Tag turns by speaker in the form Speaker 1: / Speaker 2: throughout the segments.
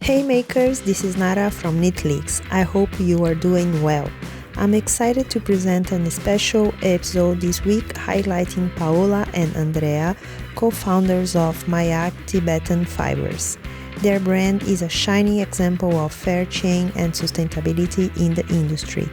Speaker 1: Hey makers, this is Nara from Knitleaks. I hope you are doing well. I'm excited to present a special episode this week highlighting Paola and Andrea, co-founders of Mayak Tibetan Fibers. Their brand is a shining example of fair chain and sustainability in the industry.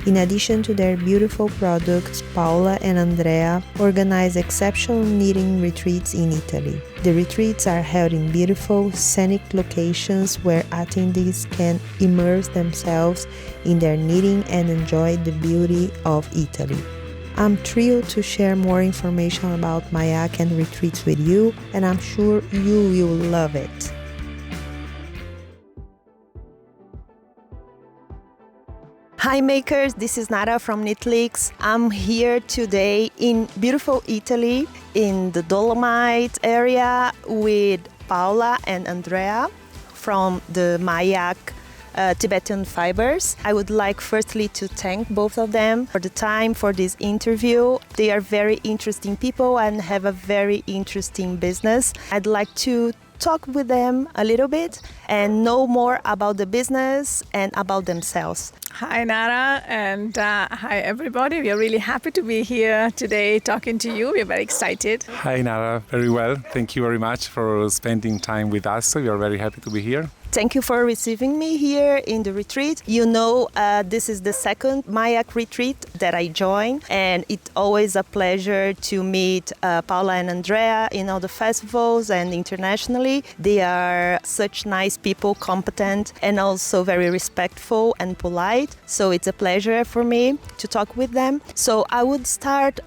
Speaker 1: In addition to their beautiful products, Paola and Andrea organize exceptional knitting retreats in Italy. The retreats are held in beautiful, scenic locations where attendees can immerse themselves in their knitting and enjoy the beauty of Italy. I'm thrilled to share more information about Mayak and retreats with you, and I'm sure you will love it. Hi makers, this is Nara from Knitleaks. I'm here today in beautiful Italy in the Dolomites area with Paola and Andrea from the Mayak Tibetan Fibers. I would like firstly to thank both of them for the time for this interview. They are very interesting people and have a very interesting business. I'd like to talk with them a little bit and know more about the business and about themselves.
Speaker 2: Hi Nara and hi everybody. We are really happy to be here today talking to you. We are very excited.
Speaker 3: Hi Nara, very well. Thank you very much for spending time with us. We are very happy to be here.
Speaker 1: Thank you for receiving me here in the retreat. You know, this is the second Mayak retreat that I joined, and it's always a pleasure to meet Paola and Andrea in all the festivals and internationally. They are such nice people, competent, and also very respectful and polite. So it's a pleasure for me to talk with them. So I would start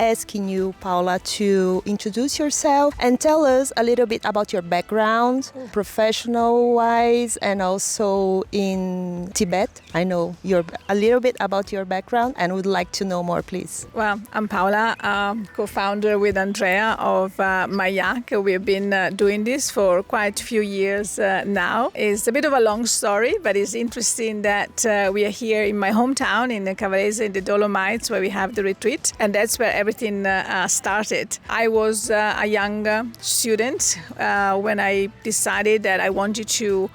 Speaker 1: asking you, Paola, to introduce yourself and tell us a little bit about your background, professional-wise, and also in Tibet. I know a little bit about your background and would like to know more, please.
Speaker 2: Well, I'm Paola, co-founder with Andrea of Mayak. We've been doing this for quite a few years now. It's a bit of a long story, but it's interesting that we are here in my hometown in Cavarese in the Dolomites where we have the retreat, and that's where everything started. I was a young student when I decided that I wanted to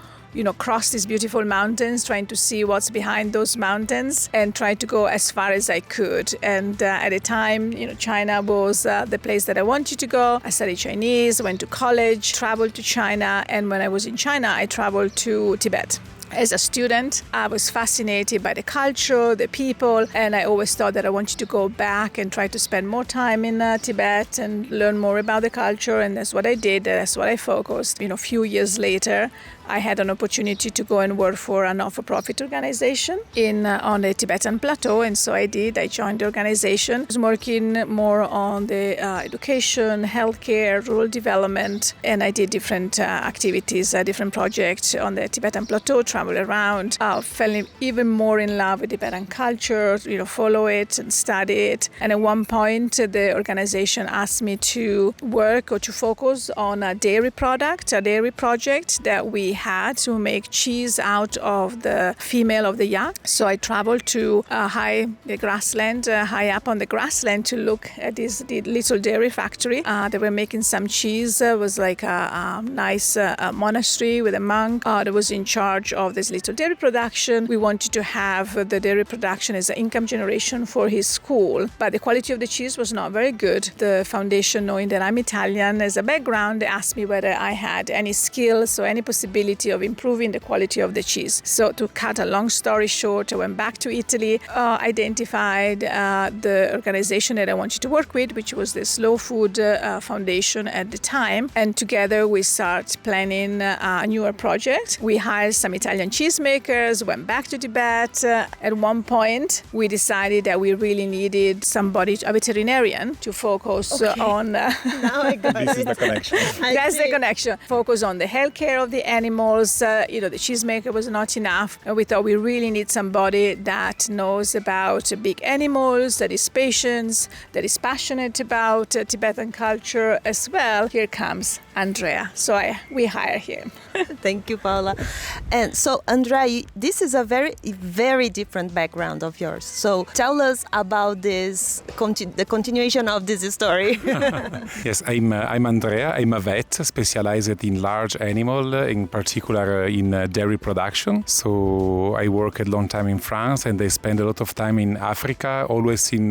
Speaker 2: cross these beautiful mountains, trying to see what's behind those mountains and try to go as far as I could. And at the time, China was the place that I wanted to go. I studied Chinese, went to college, traveled to China, and when I was in China, I traveled to Tibet. As a student, I was fascinated by the culture, the people, and I always thought that I wanted to go back and try to spend more time in Tibet and learn more about the culture, and that's what I did, that's what I focused. A few years later, I had an opportunity to go and work for a not-for-profit organization on the Tibetan plateau, and so I did. I joined the organization. I was working more on the education, healthcare, rural development, and I did different activities, different projects on the Tibetan plateau, traveled around, fell even more in love with Tibetan culture, follow it and study it. And at one point, the organization asked me to work or to focus on a dairy project that we had to make cheese out of the female of the yak. So I traveled to the grassland, high up on the grassland to look at this little dairy factory. They were making some cheese. It was like a nice monastery with a monk that was in charge of this little dairy production. We wanted to have the dairy production as an income generation for his school, but the quality of the cheese was not very good. The foundation, knowing that I'm Italian as a background, they asked me whether I had any skills or any possibility of improving the quality of the cheese. So to cut a long story short, I went back to Italy, identified the organization that I wanted to work with, which was the Slow Food Foundation at the time, and together we started planning a newer project. We hired some Italian cheesemakers, went back to Tibet. At one point, we decided that we really needed a veterinarian, to focus on...
Speaker 1: Now I got
Speaker 3: This is the connection.
Speaker 2: That's the connection. Focus on the healthcare of the animals, the cheesemaker was not enough. And we thought we really need somebody that knows about big animals, that is patient, that is passionate about Tibetan culture as well. Here comes Andrea. So we hire him.
Speaker 1: Thank you, Paola. And so, Andrea, this is a very, very different background of yours. So tell us about this, the continuation of this story.
Speaker 3: Yes, I'm Andrea. I'm a vet specialized in large animal, in particular in dairy production. So I worked a long time in France, and I spend a lot of time in Africa, always in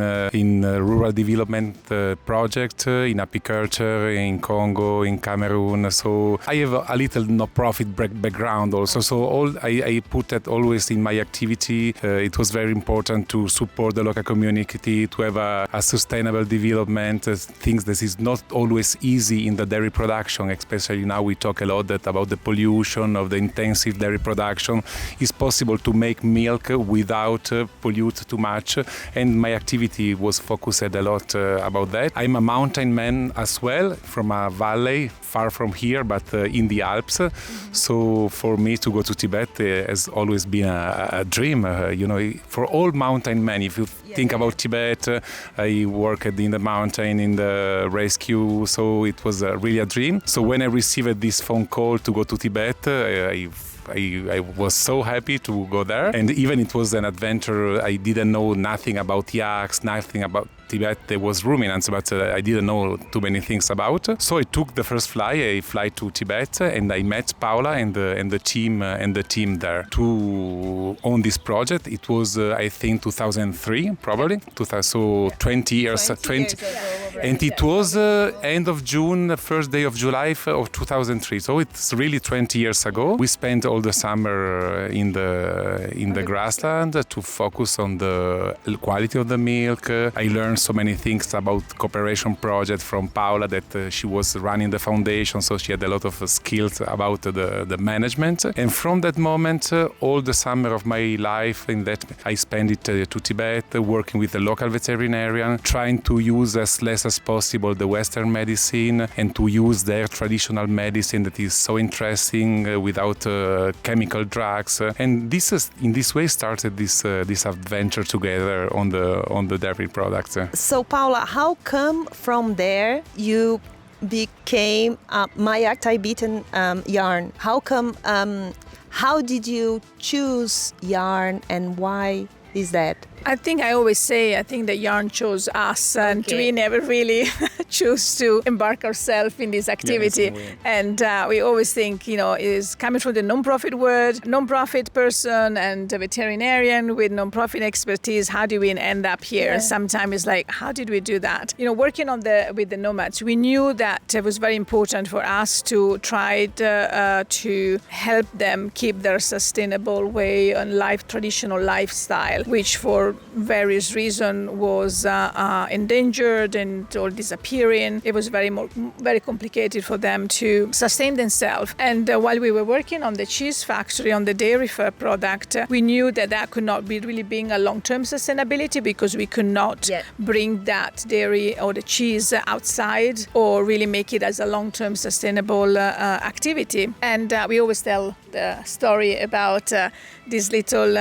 Speaker 3: rural development project, in apiculture, in Congo, in Cameroon. So I have a little non-profit background also. So I put that always in my activity. It was very important to support the local community, to have a sustainable development, things that is not always easy in the dairy production, especially now we talk a lot about the pollution of the intensive dairy production. It's possible to make milk without pollute too much, and my activity was focused a lot about that. I'm a mountain man as well, from a valley far from here, but in the Alps. So for me to go to Tibet has always been a dream. For all mountain men, if you think about Tibet, I worked in the mountain, in the rescue, so it was really a dream. So when I received this phone call to go to Tibet, I was so happy to go there, and even it was an adventure. I didn't know nothing about yaks, nothing about Tibet. There was ruminants, but I didn't know too many things about. So I took the first flight to Tibet, and I met Paola and the team there to own this project. It was I think 2003 probably, so 20 years. And it was end of June, first day of July of 2003. So it's really 20 years ago. We spent all the summer in the grassland to focus on the quality of the milk. I learned so many things about cooperation project from Paola, that she was running the foundation, so she had a lot of skills about the management. And from that moment, all the summer of my life in that I spent it to Tibet, working with the local veterinarian, trying to use as less as possible the Western medicine and to use their traditional medicine that is so interesting without chemical drugs. And in this way started this adventure together on the dairy products.
Speaker 1: So Paola, how come from there you became Mayak Tibetan yarn? How come? How did you choose yarn, and why is that?
Speaker 2: I think that yarn chose us, and we never really choose to embark ourselves in this activity.
Speaker 3: Yes,
Speaker 2: and we always think, is coming from the non-profit world, non-profit person and a veterinarian with non-profit expertise, how do we end up here? Yeah. Sometimes it's like, how did we do that? Working with the nomads, we knew that it was very important for us to try to help them keep their sustainable way on traditional lifestyle, which for various reasons was endangered or disappearing. It was very complicated for them to sustain themselves. And while we were working on the cheese factory, on the dairy product, we knew that could not be really being a long-term sustainability, because we could not bring that dairy or the cheese outside or really make it as a long-term sustainable activity. And we always tell the story about this little,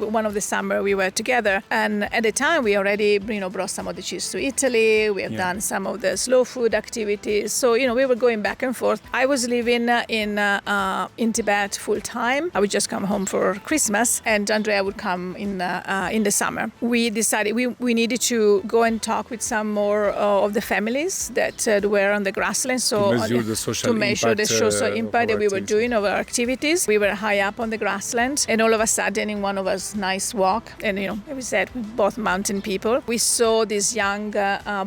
Speaker 2: one of the summer we were together, and at the time we already, brought some of the cheese to Italy. We have done some of the slow food activities. So, we were going back and forth. I was living in Tibet full time. I would just come home for Christmas, and Andrea would come in the summer. We decided we needed to go and talk with some more of the families that were on the grasslands. So
Speaker 3: to measure the social
Speaker 2: impact that we were doing of our activities. We were high up on the grassland, and all of a sudden, in one of us nice walk, and we said we're both mountain people, we saw this young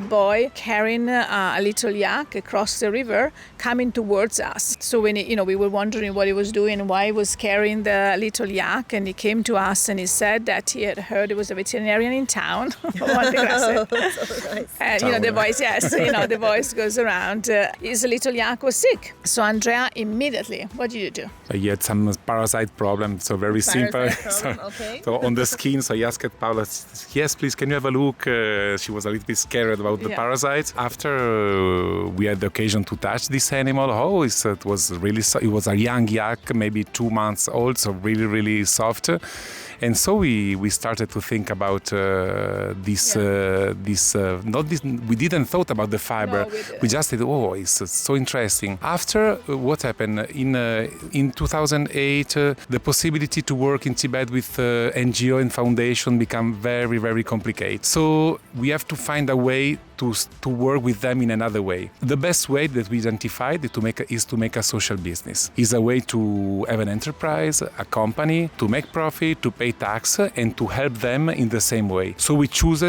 Speaker 2: boy carrying a little yak across the river coming towards us. So when we were wondering what he was doing, why he was carrying the little yak, and he came to us and he said that he had heard there was a veterinarian in town on the grassland. So nice. And the voice goes around. His little yak was sick. So Andrea, immediately, what did you do?
Speaker 3: He had some parasite problem, so very simple. So on the skin, so I asked asked Paula, yes, please, can you have a look? She was a little bit scared about the parasites. After we had the occasion to touch this animal, it was really, it was a young yak, maybe 2 months old, so really, really soft. And so we started to think about this. We didn't thought about the fiber.
Speaker 2: No,
Speaker 3: we just said, it's so interesting. After what happened in 2008, the possibility to work in Tibet with NGO and foundation became very, very complicated. So we have to find a way to work with them in another way. The best way that we identified is to make a social business. Is a way to have an enterprise, a company, to make profit, to pay tax, and to help them in the same way. So we choose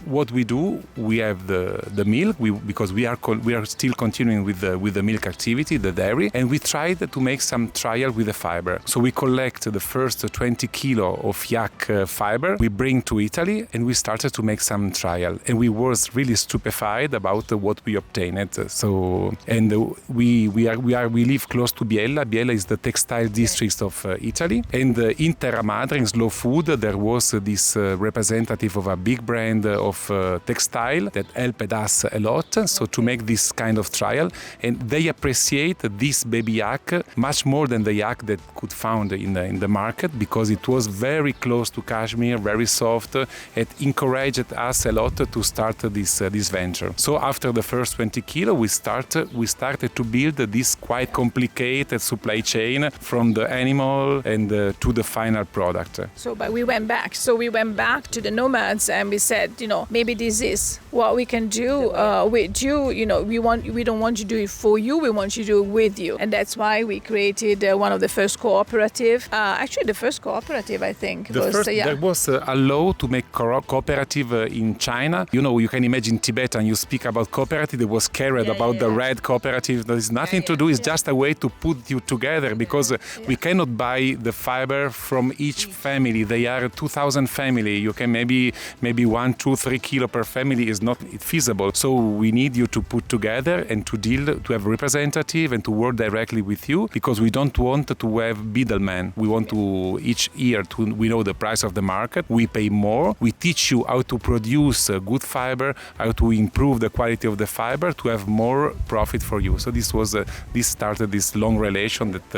Speaker 3: what we do. We have the milk because we are still continuing with the milk activity, the dairy, and we tried to make some trial with the fiber. So we collect the first 20 kilo of yak fiber. We bring to Italy, and we started to make some trial, and we was really stupefied about what we obtained. So, and we live close to Biella. Biella is the textile district of Italy. And in Terra Madre, in Slow Food, there was this representative of a big brand of textile that helped us a lot. So to make this kind of trial, and they appreciate this baby yak much more than the yak that could found in the market, because it was very close to cashmere, very soft. It encouraged us a lot to start this venture. So after the first 20 kilo, we started to build this quite complicated supply chain from the animal and to the final product.
Speaker 2: But we went back. So we went back to the nomads and we said, maybe this is what we can do with you. We don't want you to do it for you. We want you to do it with you. And that's why we created one of the first cooperative. Actually, the first cooperative, I think.
Speaker 3: There was a law to make cooperative in China. You can imagine Tibetan, you speak about cooperative, they was scared about the red cooperative. There is nothing to do, it's just a way to put you together, because we cannot buy the fiber from each family. They are 2,000 family. You can maybe 1, 2, 3 kilo per family is not feasible. So we need you to put together and to have representative and to work directly with you, because we don't want to have middlemen. We want to each year we know the price of the market. We pay more. We teach you how to produce good fiber, how to improve the quality of the fiber to have more profit for you. So this started this long relation that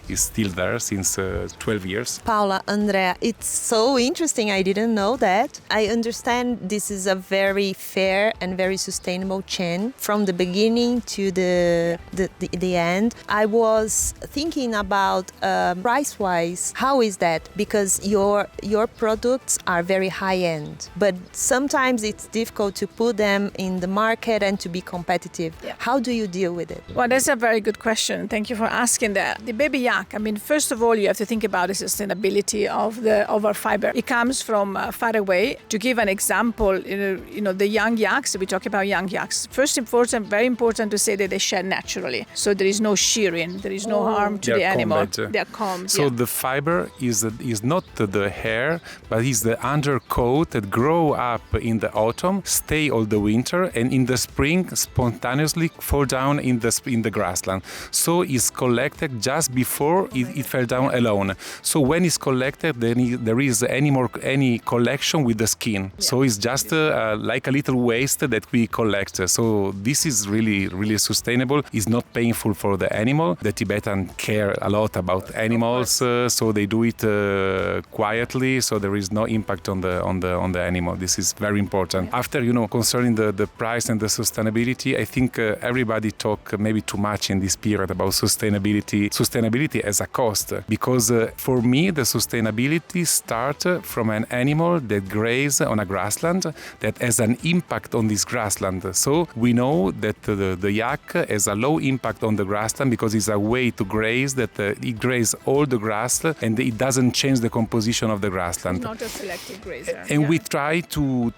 Speaker 3: is still there since 12 years.
Speaker 1: Paula, Andrea, it's so interesting. I didn't know that. I understand this is a very fair and very sustainable chain from the beginning to the end. I was thinking about price-wise, how is that? Because your products are very high-end, but sometimes it's difficult to put them in the market and to be competitive.
Speaker 2: Yeah.
Speaker 1: How do you deal with it?
Speaker 2: Well, that's a very good question. Thank you for asking that. The baby yak, first of all, you have to think about the sustainability of our fiber. It comes from far away. To give an example, the young yaks, we talk about young yaks. First, very important to say that they shed naturally. So there is no shearing, there is no harm to the animal. They are combed.
Speaker 3: So the fiber is not the hair, but is the undercoat that grow up in the autumn, stay all the winter, and in the spring spontaneously fall down in the grassland. So it's collected just before it fell down alone. So when it's collected, then there is any collection with the skin. Yeah. So it's just like a little waste that we collect. So this is really, really sustainable. It's not painful for the animal. The Tibetan care a lot about animals, so they do it quietly. So there is no impact on the animal. This is very important. After concerning the price and the sustainability, I think everybody talk maybe too much in this period about sustainability as a cost, because for me the sustainability starts from an animal that graze on a grassland that has an impact on this grassland. So we know that the yak has a low impact on the grassland because it's a way to graze that it grazes all the grass and it doesn't change the composition of the grassland.
Speaker 2: It's not a selective grazer.
Speaker 3: And we try to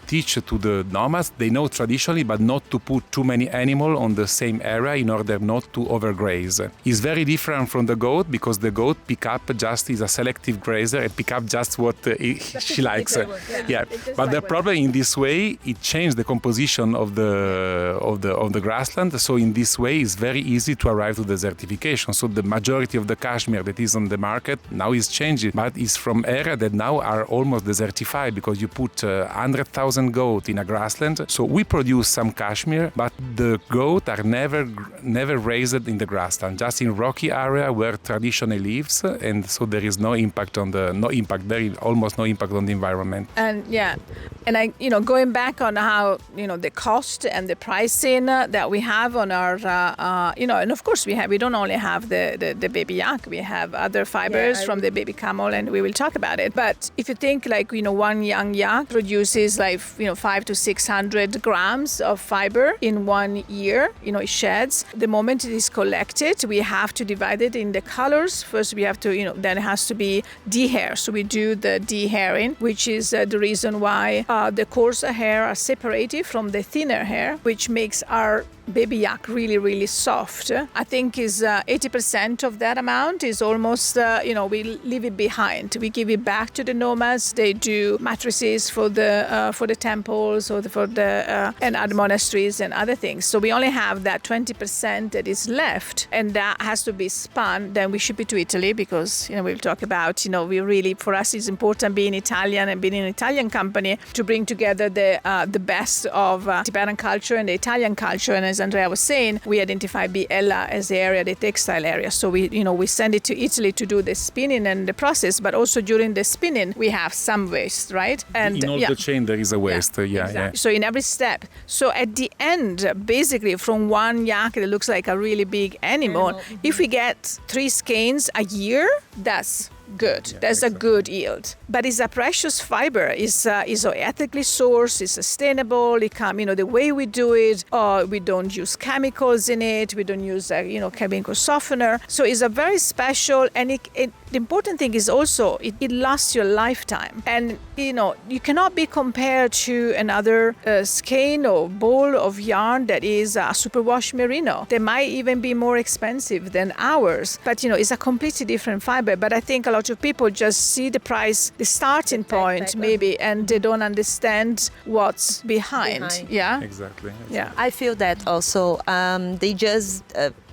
Speaker 3: teach to the nomads, they know traditionally, but not to put too many animals on the same area in order not to overgraze. It's very different from the goat because the goat is a selective grazer and pick up just what she likes. But the problem in this way, it changed the composition of the grassland. So in this way, it's very easy to arrive to desertification. So the majority of the cashmere that is on the market now is changing, but it's from area that now are almost desertified because you put 100,000 goat in a grassland. So we produce some cashmere, but the goat are never raised in the grassland, just in rocky area where traditionally lives, and so there is almost no impact on the environment.
Speaker 2: And I, going back on how, the cost and the pricing that we have on our, and of course we don't only have the baby yak, we have other fibers from the baby camel, and we will talk about it. But if you think one young yak produces 500 to 600 grams of fiber in 1 year, it sheds. The moment it is collected, we have to divide it in the colors. First we have to, then it has to be dehair. So we do the dehairing, which is the reason why the coarser hair are separated from the thinner hair, which makes our baby yak really, really soft. I think is 80% of that amount is almost, we leave it behind. We give it back to the nomads. They do mattresses for the temples or and other monasteries and other things. So we only have that 20% that is left, and that has to be spun. Then we ship it to Italy because, we'll talk about, we really, for us, it's important being Italian and being an Italian company to bring together the best of Tibetan culture and the Italian culture. And as Andrea was saying, we identify Biella as the area, the textile area. So we send it to Italy to do the spinning and the process, but also during the spinning, we have some waste, right?
Speaker 3: And in all the chain, there is a waste.
Speaker 2: Exactly. So in every step. So at the end, basically from one yak that looks like a really big animal, if we get 3 skeins a year, that's good. That's a good yield. But it's a precious fiber. It's ethically sourced. It's sustainable. The way we do it, we don't use chemicals in it. We don't use chemical softener. So it's a very special. And the important thing is also it lasts your lifetime. And you cannot be compared to another skein or ball of yarn that is a superwash merino. They might even be more expensive than ours. But it's a completely different fiber. But I think a lot of people just see the price, the starting point maybe, and they don't understand what's behind. Yeah,
Speaker 3: exactly.
Speaker 1: Yeah, I feel that also. They just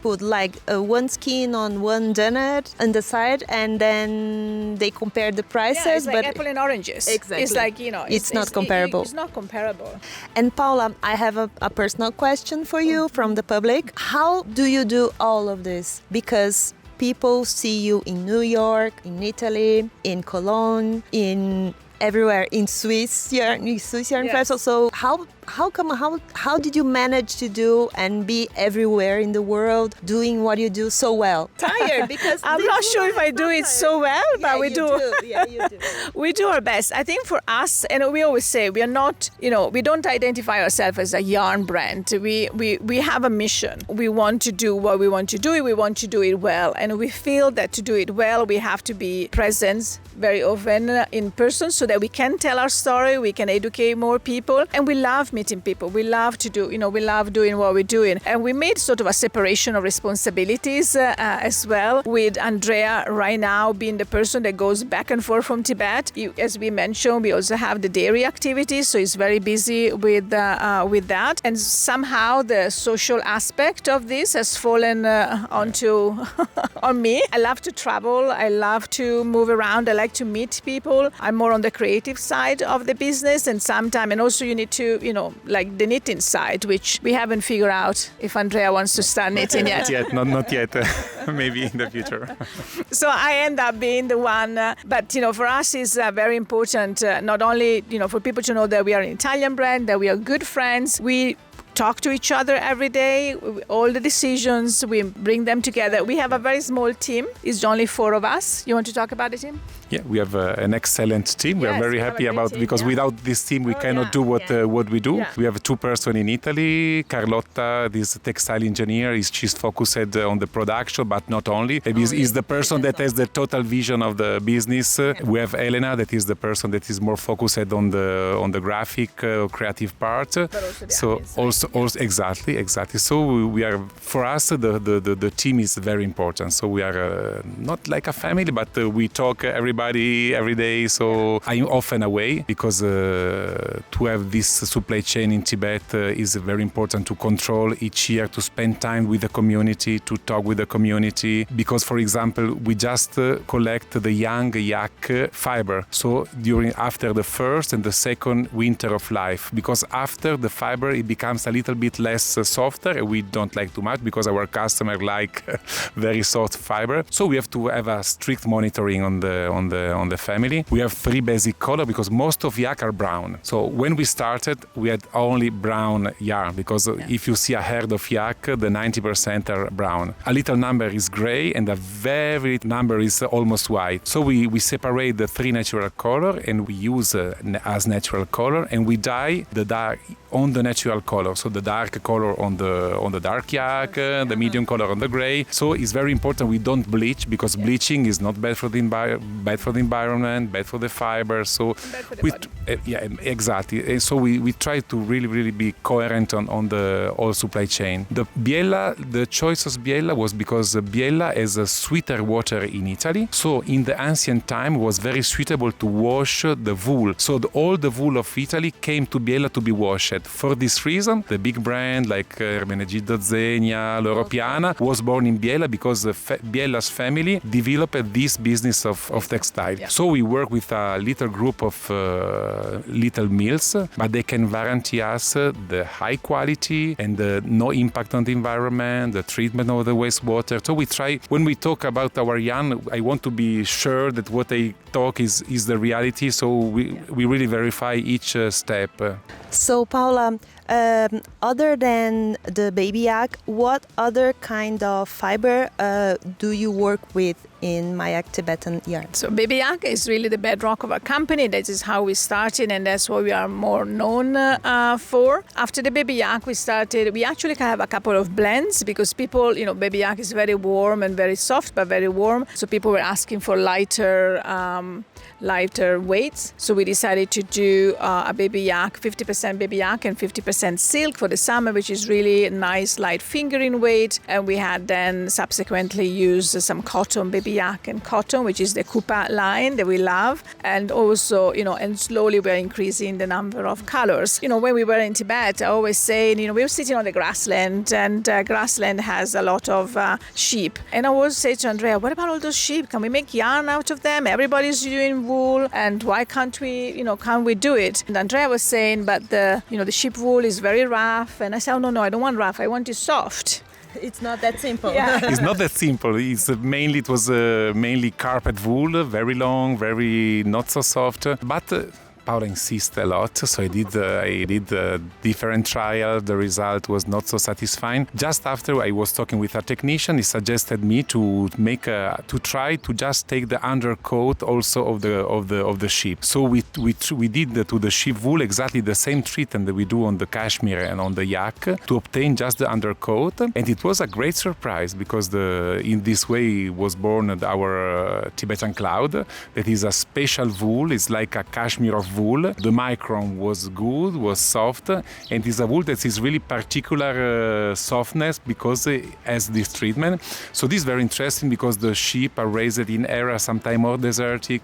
Speaker 1: put one skin on one donut on the side, and then they compare the prices.
Speaker 2: Yeah, it's like apple and oranges.
Speaker 1: Exactly.
Speaker 2: It's like
Speaker 1: it's not comparable.
Speaker 2: It's not comparable.
Speaker 1: And Paola, I have a personal question for you from the public. How do you do all of this? Because people see you in New York, in Italy, in Cologne, in everywhere, in Swiss, in France. So how did you manage to do and be everywhere in the world doing what you do so well? Tired because
Speaker 2: I'm not sure if I do it so well, but we do.
Speaker 1: Yeah, you do.
Speaker 2: We do our best. I think for us, and we always say we are not, we don't identify ourselves as a yarn brand. We have a mission. We want to do what we want to do. We want to do it well, and we feel that to do it well, we have to be present very often in person so that we can tell our story, we can educate more people, and we love meeting people. We love to do, we love doing what we're doing. And we made sort of a separation of responsibilities as well, with Andrea right now being the person that goes back and forth from Tibet. As we mentioned, we also have the dairy activities, so he's very busy with that. And somehow the social aspect of this has fallen on me. I love to travel. I love to move around. I like to meet people. I'm more on the creative side of the business, and also you need to, like the knitting side, which we haven't figured out if Andrea wants to start knitting yet.
Speaker 3: Not yet. Maybe in the future.
Speaker 2: So I end up being the one. But, for us it's very important, not only, for people to know that we are an Italian brand, that we are good friends. We talk to each other every day. All the decisions, we bring them together. We have a very small team. It's only 4 of us. You want to talk about the team?
Speaker 3: Yeah, we have an excellent team. We are very happy about team, because without this team we cannot do what we do. Yeah. We have 2 persons in Italy. Carlotta, this textile engineer, she's focused on the production, but not only. Is the person that has the total vision of the business. We have Elena, that is the person that is more focused on the graphic creative part. But also exactly. So we are, for us, the team is very important. So we are not like a family, but we talk everybody every day. So I'm often away because to have this supply chain in Tibet is very important to control each year, to spend time with the community, to talk with the community. Because, for example, we just collect the young yak fiber. So after the first and the second winter of life, because after the fiber it becomes a little bit less softer. We don't like too much because our customers like very soft fiber. So we have to have a strict monitoring on the family. We have 3 basic colors because most of yak are brown. So when we started, we had only brown yarn because if you see a herd of yak, the 90% are brown. A little number is gray and a very number is almost white. So we separate the 3 natural color and we use as natural color, and we dye the dark on the natural color. So the dark color on the dark yak, the medium color on the gray. So it's very important we don't bleach because bleaching is not bad for the environment, bad for the fiber. So exactly. So we try to really be coherent on the whole supply chain. The Biella, the choice of Biella was because Biella has a sweeter water in Italy. So in the ancient time was very suitable to wash the wool. So all the wool of Italy came to Biella to be washed. For this reason, the big brand like Ermenegildo Zegna, Loro Piana was born in Biella because Biella's family developed this business of textile. Yeah. So we work with a little group of little mills, but they can guarantee us the high quality and the no impact on the environment, the treatment of the wastewater. So we try, when we talk about our yarn, I want to be sure that what I talk is the reality. So we really verify each step.
Speaker 1: So Paola, other than the baby yak, what other kind of fiber do you work with in Mayak Tibetan yarn?
Speaker 2: So baby yak is really the bedrock of our company. That is how we started, and that's what we are more known for. After the baby yak, we actually have a couple of blends because people, baby yak is very warm and very soft, but very warm. So people were asking for lighter weights. So we decided to do a baby yak, 50% baby yak and 50% silk for the summer, which is really nice, light fingering weight. And we had then subsequently used some cotton, baby yak and cotton, which is the Kupa line that we love. And also, and slowly we're increasing the number of colors. When we were in Tibet, I always say, we were sitting on the grassland, and grassland has a lot of sheep. And I always say to Andrea, what about all those sheep? Can we make yarn out of them? Everybody's doing wool, and why can't we do it? And Andrea was saying, but the sheep wool is very rough. And I said, oh, no, I don't want rough. I want it soft.
Speaker 1: It's not that simple.
Speaker 2: Yeah.
Speaker 3: It's not that simple. It was mainly carpet wool, very long, very not so soft. But Paola insists a lot, so I did a different trial. The result was not so satisfying. Just after I was talking with a technician, he suggested me to try to just take the undercoat also of the sheep. So we did to the sheep wool exactly the same treatment that we do on the cashmere and on the yak to obtain just the undercoat, and it was a great surprise because in this way was born our Tibetan cloud. That is a special wool. It's like a cashmere of wool. The micron was good, was soft, and it's a wool that is really particular softness because it has this treatment. So this is very interesting because the sheep are raised in areas sometimes more desertic,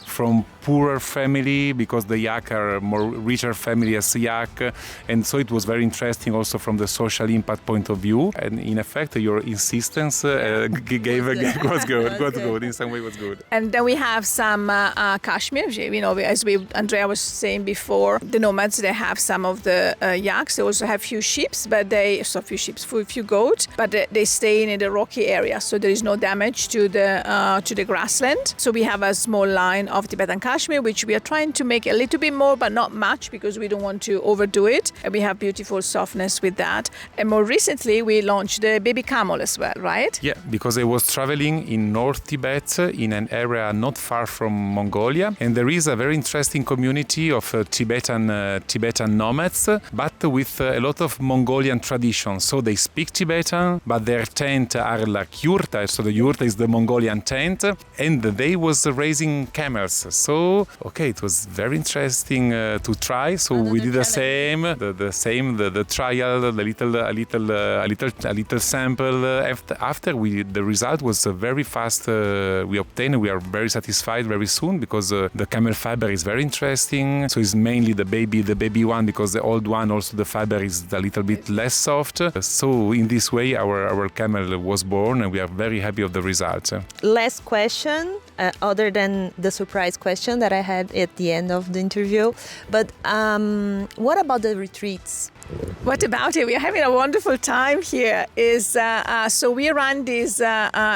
Speaker 3: from poorer family, because the yak are more richer family as yak, and so it was very interesting also from the social impact point of view. And in effect, your insistence was good. In some way, was good.
Speaker 2: And then we have some cashmere. As Andrea Andrea was saying before, the nomads, they have some of the yaks. They also have few sheep, few goats, but they stay in the rocky area, so there is no damage to the grassland. So we have a small line of Tibetan cashmere, which we are trying to make a little bit more, but not much, because we don't want to overdo it. And we have beautiful softness with that. And more recently, we launched the baby camel as well, right?
Speaker 3: Yeah, because I was traveling in North Tibet, in an area not far from Mongolia, and there is a very interesting community of Tibetan nomads, but with a lot of Mongolian traditions. So they speak Tibetan, but their tent are like yurta. So the yurta is the Mongolian tent, and they was raising camels. So it was very interesting to try. So we did the same, the trial, a little sample. After the result was very fast. We obtained. We are very satisfied very soon, because the camel fiber is very interesting. So it's mainly the baby one, because the old one also the fiber is a little bit less soft. So in this way our camel was born, and we are very happy of the results.
Speaker 1: Last question, other than the surprise question that I had at the end of the interview, but what about the retreats?
Speaker 2: What about it? We are having a wonderful time here. So we run these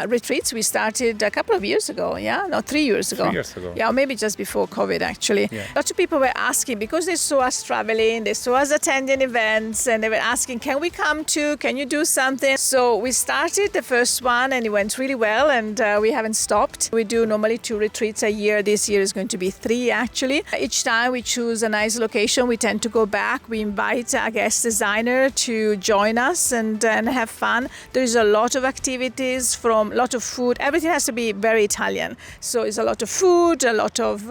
Speaker 2: retreats. We started a couple of years ago, 3 years ago.
Speaker 3: 3 years ago.
Speaker 2: Yeah, or maybe just before COVID, actually.
Speaker 3: Yeah.
Speaker 2: Lots of people were asking, because they saw us traveling, they saw us attending events, and they were asking, can we come too? Can you do something? So we started the first one, and it went really well, and we haven't stopped. We do normally 2 retreats a year. This year is going to be 3, actually. Each time we choose a nice location, we tend to go back. We invite a guest designer to join us and have fun. There is a lot of activities, from a lot of food. Everything has to be very Italian. So it's a lot of food, a lot of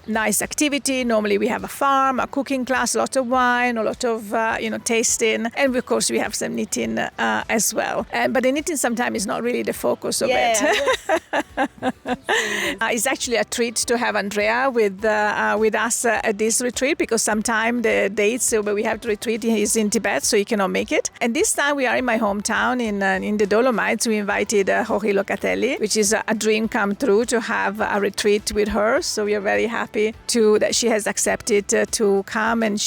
Speaker 2: nice activity. Normally we have a farm, a cooking class, a lot of wine, a lot of tasting, and of course we have some knitting as well. But the knitting sometimes is not really the focus of it. It's actually a treat to have Andrea with us at this retreat, because sometimes the dates where we have to retreat is in Tibet, so he cannot make it. And this time we are in my hometown in the Dolomites. We invited Jorge Locatelli, which is a dream come true to have a retreat with her. So we are very happy that she has accepted to come. And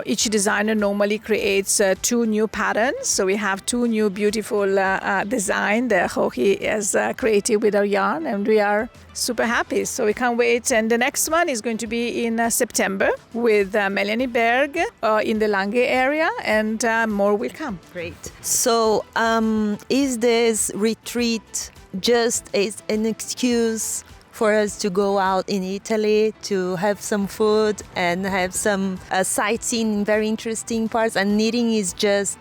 Speaker 2: each designer normally creates 2 new patterns. So we have 2 new beautiful designs that Jorge has created with her yarn, and we are super happy. So we can't wait. And the next one is going to be in September with Melanie Berg in the Lange area, and more will come.
Speaker 1: Great. So is this retreat just an excuse for us to go out in Italy to have some food and have some sightseeing in very interesting parts, and knitting is just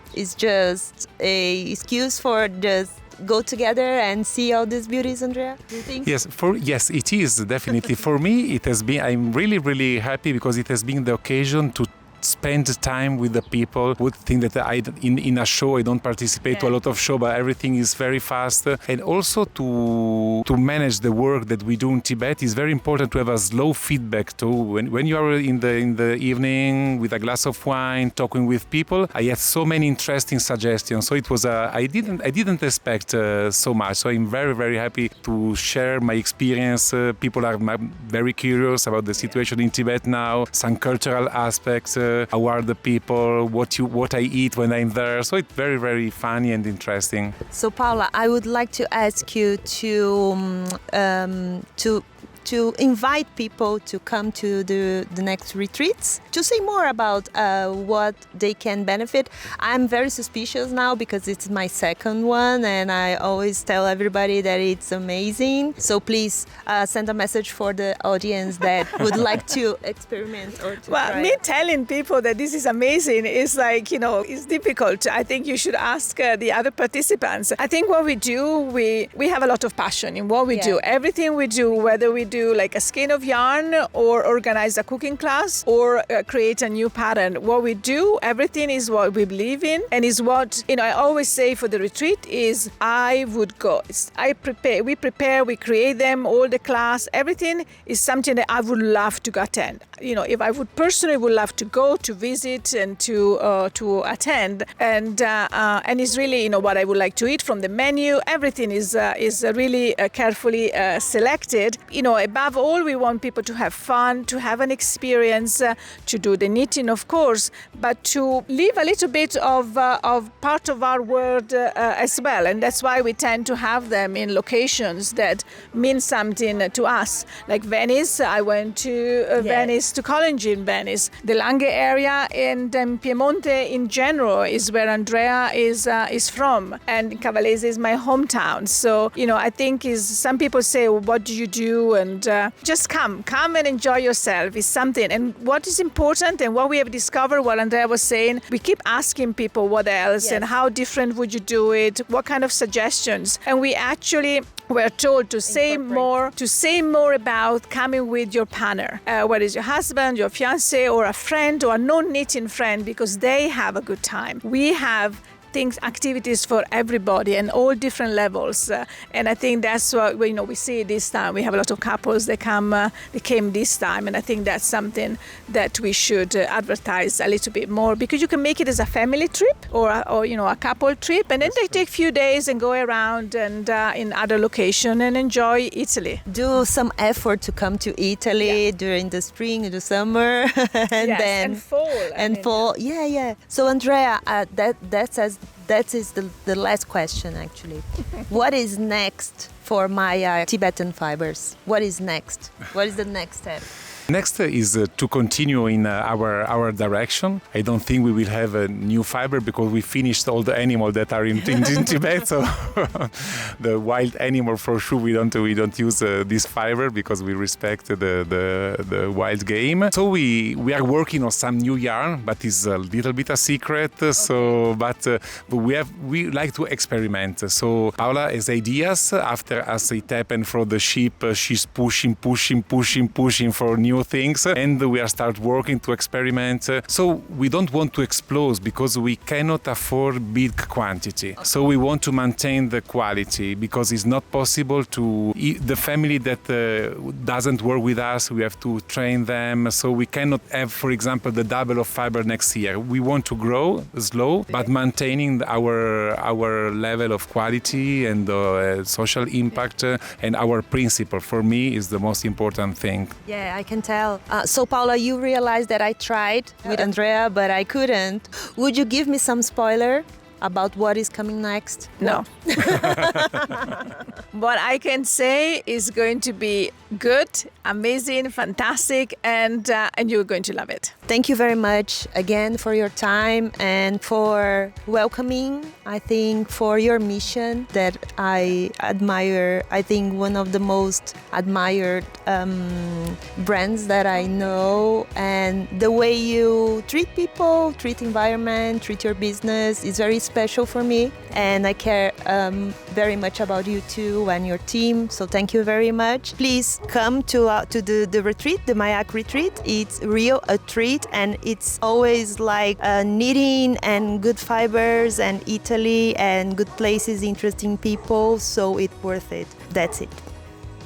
Speaker 1: a excuse for just go together and see all these beauties, Andrea? Do you think?
Speaker 3: Yes, it is definitely. For me, it has been. I'm really, really happy, because it has been the occasion to spend time with the people. Would think that in a show I don't participate to a lot of show, but everything is very fast. And also to manage the work that we do in Tibet is very important to have a slow feedback too. When you are in the evening with a glass of wine talking with people, I had so many interesting suggestions. So it was I didn't expect so much. So I'm very, very happy to share my experience. People are very curious about the situation in Tibet now, some cultural aspects. How are the people, what I eat when I'm there. So it's very, very funny and interesting.
Speaker 1: So Paola, I would like to ask you to invite people to come to the next retreats, to say more about what they can benefit. I'm very suspicious now because it's my second one, and I always tell everybody that it's amazing. So please send a message for the audience that would like to experiment or to try.
Speaker 2: Me telling people that this is amazing is like, it's difficult. I think you should ask the other participants. I think what we do, we have a lot of passion in what we do. Everything we do, whether we do like a skein of yarn or organize a cooking class or create a new pattern. What we do, everything is what we believe in, and is what, I always say for the retreat is I would go. We prepare, we create them, all the class, everything is something that I would love to attend. If I would personally would love to go, to visit and to attend, and it's really, what I would like to eat from the menu. Everything is really carefully selected. above all, we want people to have fun, to have an experience, to do the knitting, of course, but to live a little bit of part of our world as well. And that's why we tend to have them in locations that mean something to us. Like Venice, I went to Venice, to college in Venice. The Langhe area and Piemonte in general is where Andrea is from. And Cavallese is my hometown. So, I think some people say, well, what do you do? And just come and enjoy yourself is something. And what is important and what we have discovered, what Andrea was saying, we keep asking people what else and how different would you do it? What kind of suggestions? And we actually were told to say more about coming with your partner, whether it's your husband, your fiancé, or a friend, or a non-knitting friend, because they have a good time. We have activities for everybody and all different levels, and I think that's what we see this time. We have a lot of couples that came this time, and I think that's something that we should advertise a little bit more, because you can make it as a family trip or a couple trip, and then they take a few days and go around and in other location and enjoy Italy.
Speaker 1: Do some effort to come to Italy during the spring and the summer and fall. Yeah. So Andrea, that is the last question, actually. What is next for Maya Tibetan Fibers? What is next? What is the next step?
Speaker 3: Next is to continue in our direction. I don't think we will have a new fiber because we finished all the animals that are in Tibet. So the wild animal, for sure, we don't use this fiber because we respect the wild game. So we are working on some new yarn, but it's a little bit a secret. Okay. So, but we like to experiment. So Paola has ideas. After as it happened for the ship, she's pushing for new things, and we are start working to experiment. So we don't want to explode because we cannot afford big quantity. So we want to maintain the quality because it's not possible to the family that doesn't work with us. We have to train them. So we cannot have, for example, the double of fiber next year. We want to grow slow, but maintaining our level of quality and social impact and our principle. For me, is the most important thing.
Speaker 1: Yeah, I can tell. So Paola, you realized that I tried with Andrea, but I couldn't. Would you give me some spoiler about what is coming next?
Speaker 2: No. What I can say is going to be good, amazing, fantastic, and you're going to love it.
Speaker 1: Thank you very much again for your time and for welcoming, I think, for your mission that I admire. I think one of the most admired brands that I know, and the way you treat people, treat environment, treat your business is very special for me, and I care very much about you too and your team. So thank you very much. Please come to the retreat, the Mayak retreat. It's real a treat, and it's always like knitting and good fibers and Italy and good places, interesting people. So it's worth it. That's it.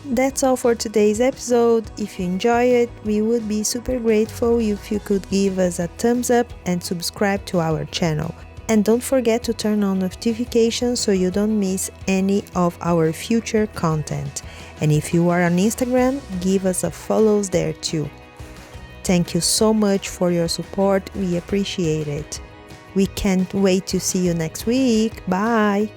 Speaker 1: That's all for today's episode. If you enjoy it, we would be super grateful if you could give us a thumbs up and subscribe to our channel. And don't forget to turn on notifications so you don't miss any of our future content. And if you are on Instagram, give us a follow there too. Thank you so much for your support. We appreciate it. We can't wait to see you next week. Bye!